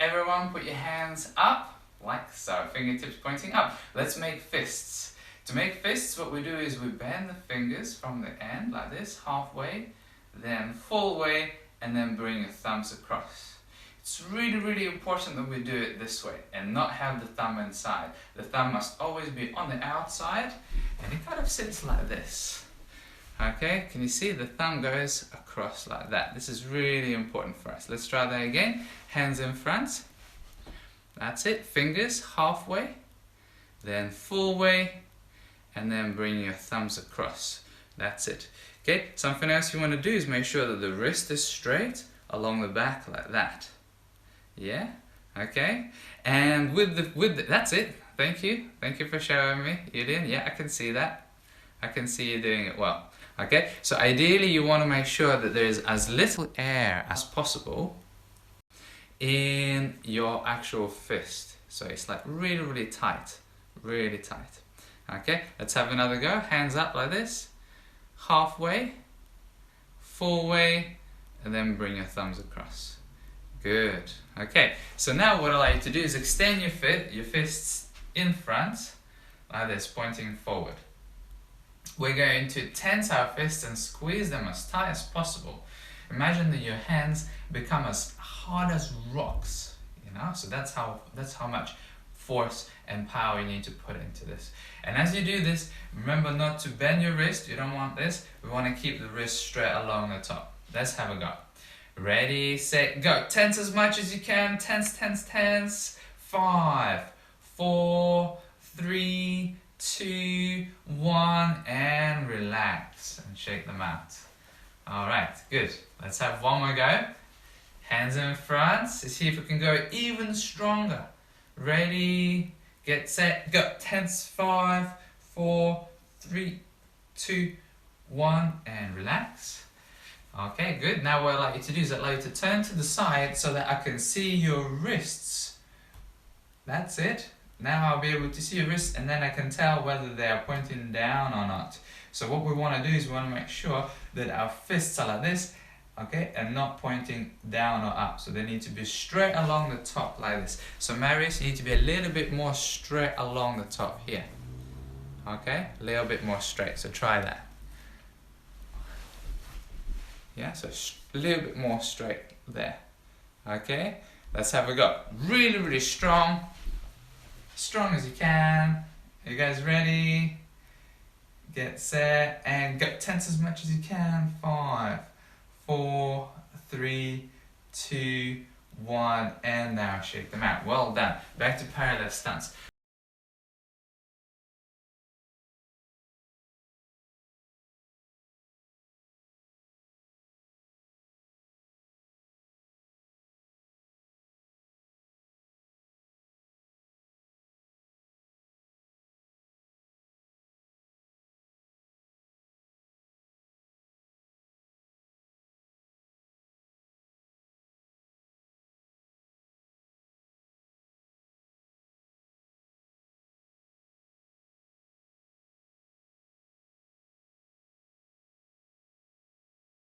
Everyone put your hands up, like so, fingertips pointing up. Let's make fists. To make fists, what we do is we bend the fingers from the end, like this, halfway, then full way, and then bring your thumbs across. It's really, really important that we do it this way and not have the thumb inside. The thumb must always be on the outside, and it kind of sits like this. Okay, can you see the thumb goes across like that? This is really important for us. Let's try that again. Hands in front. That's it. Fingers halfway, then full way, and then bring your thumbs across. That's it. Okay, something else you want to do is make sure that the wrist is straight along the back like that. Yeah, okay. And with the that's it. Thank you for showing me. You did? Yeah, I can see that. I can see you doing it well. Okay, so ideally you want to make sure that there is as little air as possible in your actual fist. So it's like really, really tight. Really tight. Okay, let's have another go. Hands up like this. Halfway, full way, and then bring your thumbs across. Good. Okay, so now what I like you to do is extend your fists in front, like this, pointing forward. We're going to tense our fists and squeeze them as tight as possible. Imagine that your hands become as hard as rocks, you know? So that's how much force and power you need to put into this. And as you do this, remember not to bend your wrist. You don't want this. We want to keep the wrist straight along the top. Let's have a go. Ready, set, go. Tense as much as you can. Tense, tense, tense. 5, 4, 3, 2, 1, and relax and shake them out. Alright, good. Let's have one more go. Hands in front. Let's see if we can go even stronger. Ready, get set, go. Tense. 5, 4, 3, 2, 1, and relax. Okay, good. Now what I'd like you to do is I'd like you to turn to the side so that I can see your wrists. That's it. Now I'll be able to see your wrists, and then I can tell whether they are pointing down or not. So what we want to do is we want to make sure that our fists are like this, okay, and not pointing down or up. So they need to be straight along the top like this. So Marius, you need to be a little bit more straight along the top here. Okay, a little bit more straight. So try that. Yeah, so a little bit more straight there. Okay, let's have a go. Really, really strong. Strong as you can. Are you guys ready? Get set and go. Tense as much as you can. 5, 4, 3, 2, 1, and now shake them out. Well done. Back to parallel stance.